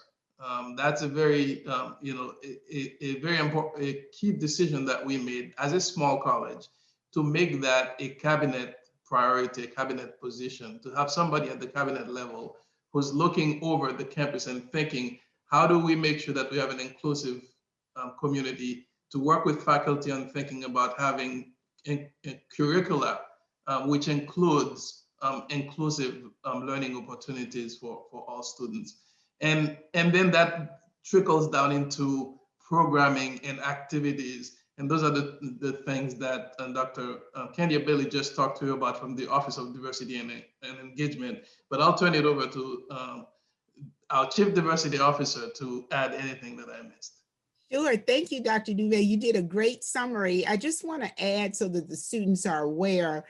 That's a very, a very important, a key decision that we made as a small college to make that a cabinet priority, a cabinet position, to have somebody at the cabinet level who's looking over the campus and thinking, how do we make sure that we have an inclusive community, to work with faculty on thinking about having a curricula which includes inclusive learning opportunities for all students. And then that trickles down into programming and activities. And those are the things that Dr. Kenya Bailey just talked to you about from the Office of Diversity and Engagement. But I'll turn it over to our Chief Diversity Officer to add anything that I missed. Sure. Thank you, Dr. Duve. You did a great summary. I just want to add so that the students are aware.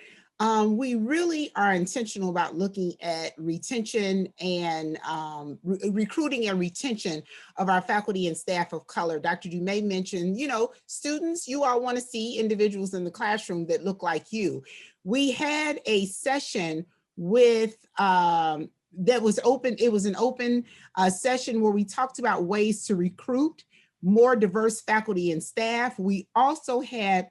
We really are intentional about looking at retention and recruiting and retention of our faculty and staff of color. Dr. Dume mentioned, students, you all want to see individuals in the classroom that look like you. We had a session with that was open. It was an open session where we talked about ways to recruit more diverse faculty and staff. We also had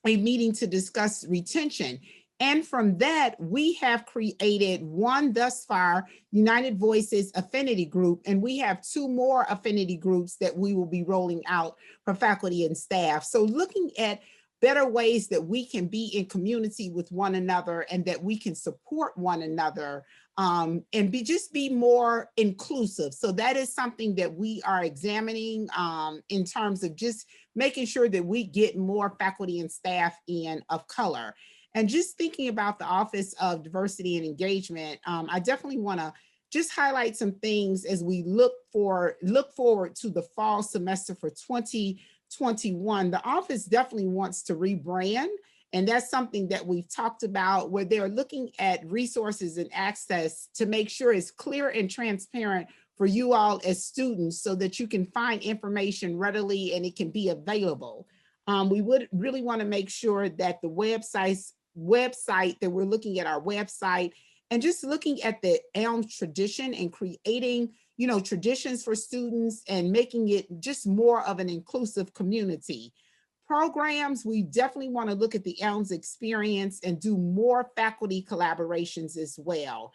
a meeting to discuss retention. And from that, we have created one thus far, United Voices Affinity Group, and we have 2 more affinity groups that we will be rolling out for faculty and staff. So looking at better ways that we can be in community with one another and that we can support one another and just be more inclusive. So that is something that we are examining in terms of just making sure that we get more faculty and staff in of color. And just thinking about the Office of Diversity and Engagement, I definitely want to just highlight some things as we look forward to the fall semester for 2021. The office definitely wants to rebrand, and that's something that we've talked about, where they're looking at resources and access to make sure it's clear and transparent for you all as students so that you can find information readily and it can be available. We would really want to make sure that the website that we're looking at our website and just looking at the Elms tradition and creating, traditions for students and making it just more of an inclusive community. Programs, we definitely want to look at the Elms experience and do more faculty collaborations as well.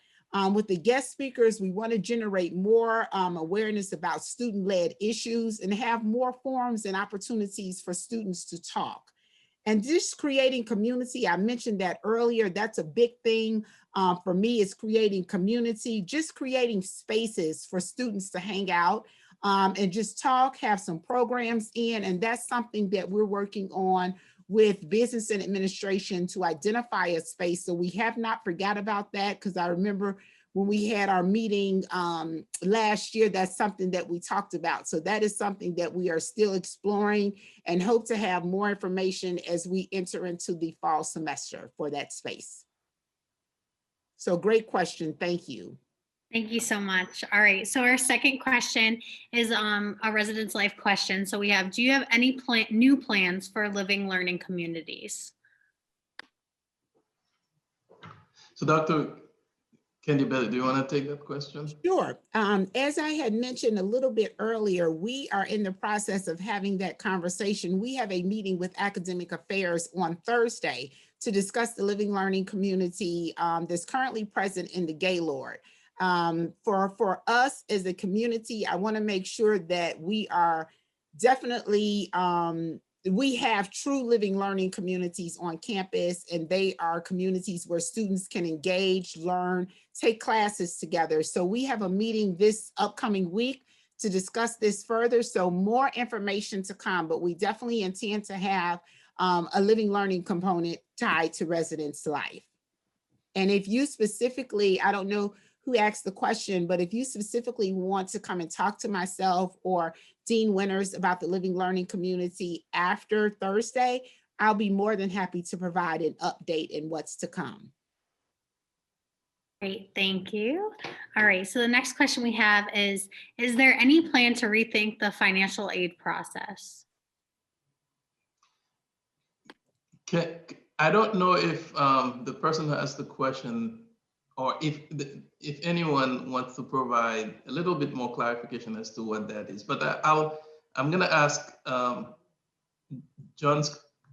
With the guest speakers, we want to generate more awareness about student-led issues and have more forums and opportunities for students to talk. And just creating community, I mentioned that earlier, that's a big thing for me, is creating community, just creating spaces for students to hang out and just talk, have some programs in, and that's something that we're working on with business and administration to identify a space. So we have not forgot about that, because I remember when we had our meeting last year, that's something that we talked about. So that is something that we are still exploring and hope to have more information as we enter into the fall semester for that space. So great question, thank you. Thank you so much. All right, so our second question is a residence life question. So we have, do you have any new plans for living learning communities? So Dr. Candy Bennett, do you want to take that question? Sure. As I had mentioned a little bit earlier, we are in the process of having that conversation. We have a meeting with Academic Affairs on Thursday to discuss the living learning community that's currently present in the Gaylord. For us as a community, I want to make sure that we are definitely we have true living learning communities on campus, and they are communities where students can engage, learn, take classes together. So we have a meeting this upcoming week to discuss this further. So more information to come, but we definitely intend to have a living learning component tied to residence life. And if you specifically, I don't know who asked the question, but if you specifically want to come and talk to myself or Dean Winters about the living learning community after Thursday, I'll be more than happy to provide an update in what's to come. Great, thank you. All right, so the next question we have is there any plan to rethink the financial aid process? I don't know if the person who asked the question, or if anyone wants to provide a little bit more clarification as to what that is, but I'm going to ask John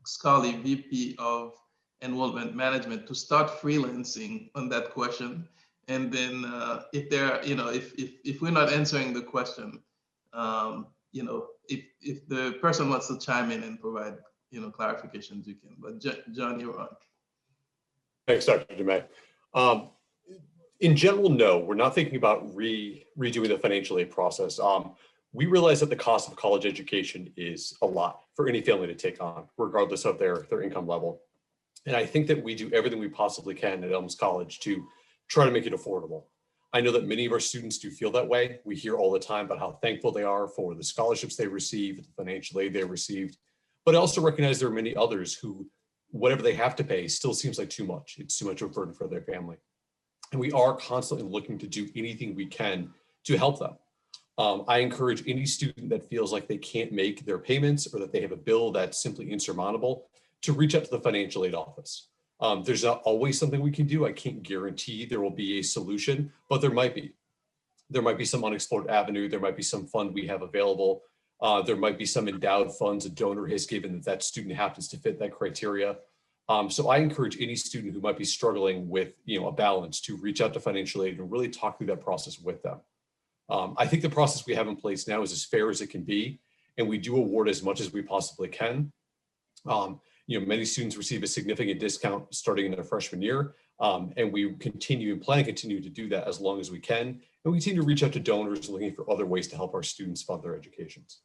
Scully, VP of Enrollment Management, to start freelancing on that question, and then if we're not answering the question, if the person wants to chime in and provide clarifications, you can. But John, you're on. Thanks, Dr. Dumais. In general, no, we're not thinking about redoing the financial aid process. We realize that the cost of college education is a lot for any family to take on, regardless of their income level. And I think that we do everything we possibly can at Elms College to try to make it affordable. I know that many of our students do feel that way. We hear all the time about how thankful they are for the scholarships they received, the financial aid they received, but I also recognize there are many others who, whatever they have to pay still seems like too much. It's too much of a burden for their family. And we are constantly looking to do anything we can to help them. I encourage any student that feels like they can't make their payments or that they have a bill that's simply insurmountable to reach out to the financial aid office. There's not always something we can do. I can't guarantee there will be a solution, but there might be. There might be some unexplored avenue. There might be some fund we have available. There might be some endowed funds a donor has given that student happens to fit that criteria. So I encourage any student who might be struggling with, a balance to reach out to financial aid and really talk through that process with them. I think the process we have in place now is as fair as it can be, and we do award as much as we possibly can. Many students receive a significant discount starting in their freshman year, and we plan to continue to do that as long as we can. And we continue to reach out to donors looking for other ways to help our students fund their educations.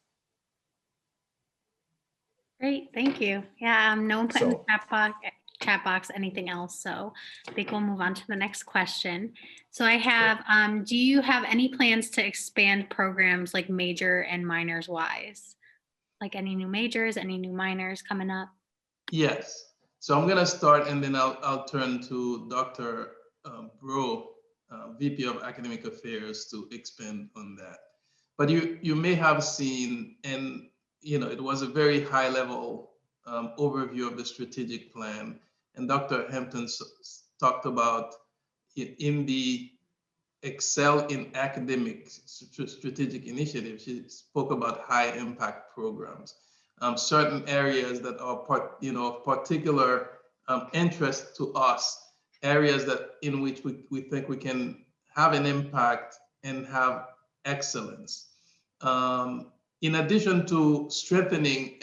Great, thank you. Yeah, no one put in the So- chat box anything else, so I think we'll move on to the next question. So I have, do you have any plans to expand programs like major and minors wise? Like any new majors, any new minors coming up? Yes. So I'm going to start, and then I'll turn to Dr. Bro, VP of Academic Affairs, to expand on that. But you may have seen, and it was a very high level overview of the strategic plan. And Dr. Hampton talked about in the Excel in Academic strategic initiative. She spoke about high impact programs, certain areas that are of particular interest to us, areas in which we think we can have an impact and have excellence. In addition to strengthening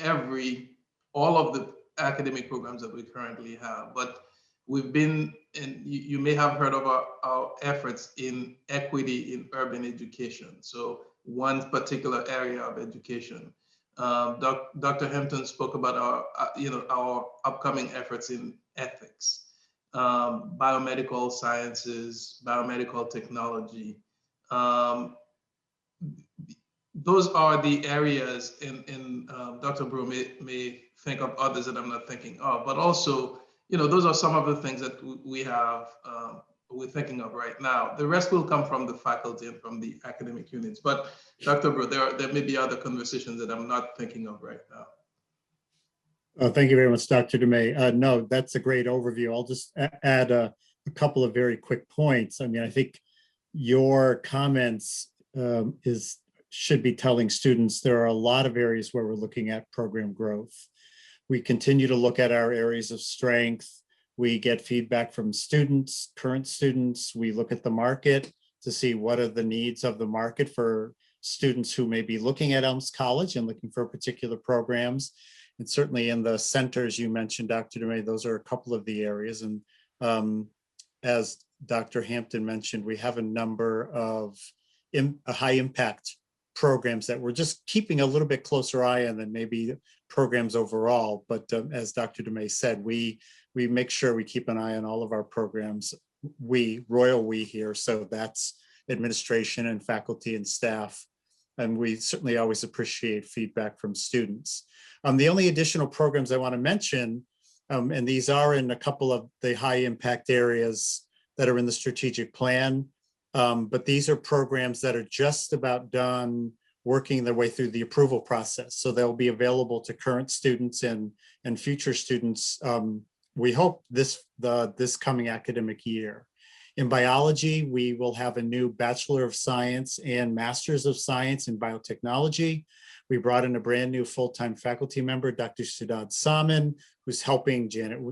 all of the academic programs that we currently have, but we've been, and you may have heard of our efforts in equity in urban education. So one particular area of education. Dr. Hampton spoke about our upcoming efforts in ethics, biomedical sciences, biomedical technology. Those are the areas, and Dr. Brew may think of others that I'm not thinking of, but also, those are some of the things that we're thinking of right now. The rest will come from the faculty and from the academic units. But Dr. Brew, there may be other conversations that I'm not thinking of right now. Thank you very much, Dr. DeMay. No, that's a great overview. I'll just add a couple of very quick points. I mean, I think your comments should be telling students there are a lot of areas where we're looking at program growth. We continue to look at our areas of strength. We get feedback from students, current students. We look at the market to see what are the needs of the market for students who may be looking at Elms College and looking for particular programs. And certainly in the centers you mentioned, Dr. DeMay, those are a couple of the areas. And as Dr. Hampton mentioned, we have a number of high impact programs that we're just keeping a little bit closer eye on than maybe programs overall. But as Dr. DeMay said, we make sure we keep an eye on all of our programs. Royal we here, so that's administration and faculty and staff. And we certainly always appreciate feedback from students. The only additional programs I want to mention, and these are in a couple of the high impact areas that are in the strategic plan, but these are programs that are just about done working their way through the approval process. So they'll be available to current students and future students, we hope this coming academic year. In biology, we will have a new Bachelor of Science and Masters of Science in Biotechnology. We brought in a brand new full-time faculty member, Dr. Sudad Saman, who's helping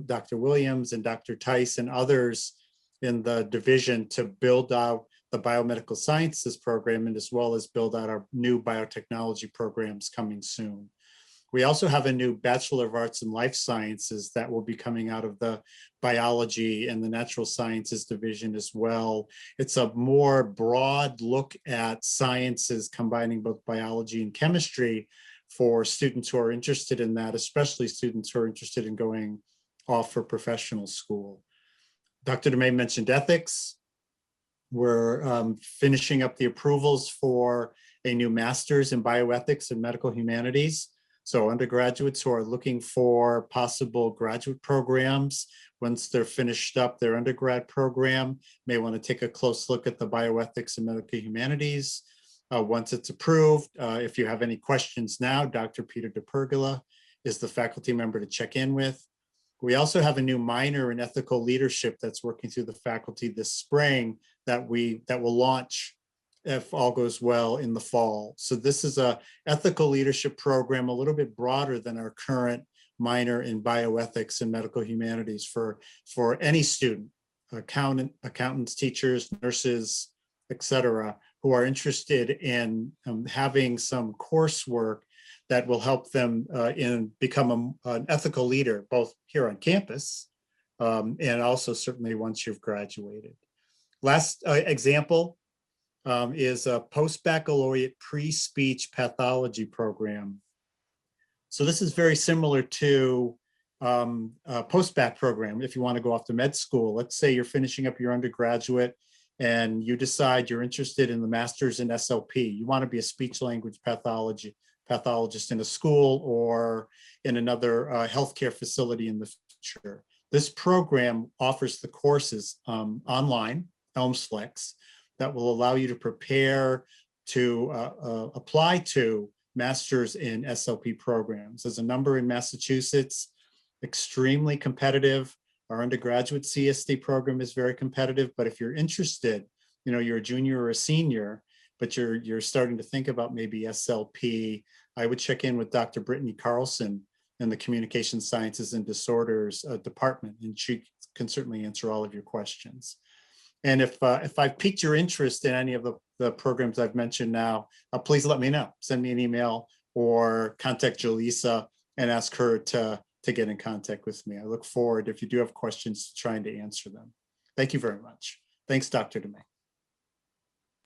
Dr. Williams and Dr. Tice and others in the division to build out the biomedical sciences program, and as well as build out our new biotechnology programs coming soon. We also have a new Bachelor of Arts in Life Sciences that will be coming out of the biology and the natural sciences division as well. It's a more broad look at sciences combining both biology and chemistry for students who are interested in that, especially students who are interested in going off for professional school. Dr. DeMay mentioned ethics. We're finishing up the approvals for a new master's in bioethics and medical humanities. So undergraduates who are looking for possible graduate programs, once they're finished up their undergrad program, may want to take a close look at the bioethics and medical humanities. Once it's approved, if you have any questions now, Dr. Peter DePergola is the faculty member to check in with. We also have a new minor in ethical leadership that's working through the faculty this spring that will launch, if all goes well, in the fall. So this is a ethical leadership program, a little bit broader than our current minor in bioethics and medical humanities for any student, accountants, teachers, nurses, etc., who are interested in having some coursework that will help them become an ethical leader, both here on campus and also certainly once you've graduated. Last example is a post-baccalaureate pre-speech pathology program. So this is very similar to a post-bac program. If you want to go off to med school, let's say you're finishing up your undergraduate and you decide you're interested in the master's in SLP. You want to be a speech language pathologist in a school or in another healthcare facility in the future. This program offers the courses online, Elms Flex, that will allow you to prepare to apply to master's in SLP programs. There's a number in Massachusetts, extremely competitive. Our undergraduate CSD program is very competitive, but if you're interested, you're a junior or a senior, but you're starting to think about maybe SLP, I would check in with Dr. Brittany Carlson in the Communication Sciences and Disorders department, and she can certainly answer all of your questions. And if I've piqued your interest in any of the programs I've mentioned now, please let me know. Send me an email or contact Jaleesa and ask her to get in contact with me. I look forward, if you do have questions, to trying to answer them. Thank you very much. Thanks, Dr. DeMay.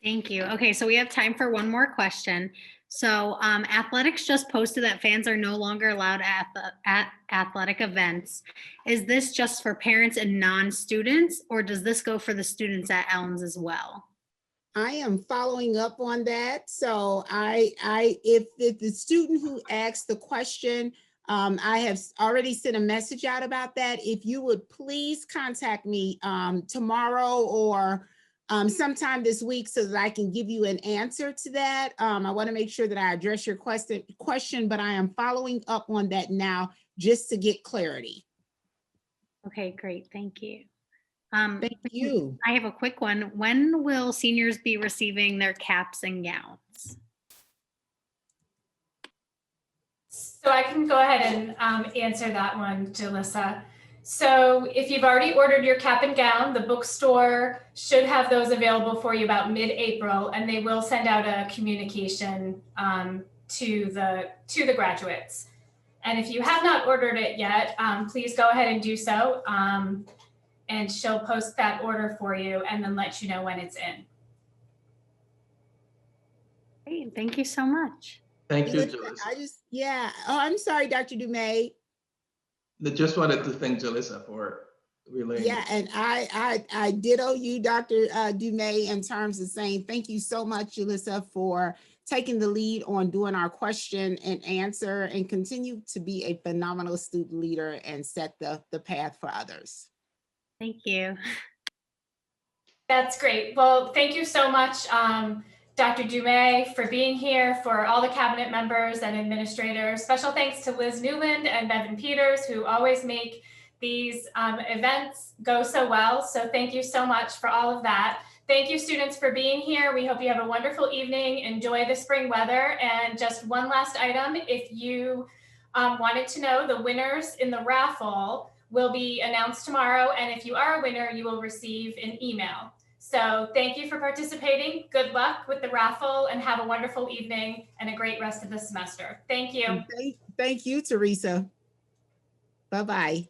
Thank you. Okay, so we have time for one more question. So athletics just posted that fans are no longer allowed at athletic events. Is this just for parents and non-students, or does this go for the students at Elms as well? I am following up on that. So if the student who asked the question, I have already sent a message out about that. If you would please contact me tomorrow or sometime this week so that I can give you an answer to that. I want to make sure that I address your question, but I am following up on that now just to get clarity. Okay, great. Thank you. Thank you. I have a quick one. When will seniors be receiving their caps and gowns? So I can go ahead and answer that one, Jalissa. So if you've already ordered your cap and gown, the bookstore should have those available for you about mid-April, and they will send out a communication to the graduates. And if you have not ordered it yet, please go ahead and do so. And she'll post that order for you and then let you know when it's in. Great, thank you so much. Thank you, Jalissa. I'm sorry, Dr. DeMay. I just wanted to thank Jalissa for relaying. Yeah, and I ditto you, Dr. DeMay, in terms of saying thank you so much, Jalissa, for taking the lead on doing our question and answer, and continue to be a phenomenal student leader and set the path for others. Thank you. That's great. Well, thank you so much, Dr. DeMay, for being here, for all the cabinet members and administrators. Special thanks to Liz Newland and Bevan Peters, who always make these events go so well. So thank you so much for all of that. Thank you, students, for being here. We hope you have a wonderful evening. Enjoy the spring weather. And just one last item, if you wanted to know, the winners in the raffle will be announced tomorrow. And if you are a winner, you will receive an email. So thank you for participating. Good luck with the raffle and have a wonderful evening and a great rest of the semester. Thank you. Thank you, Teresa. Bye-bye.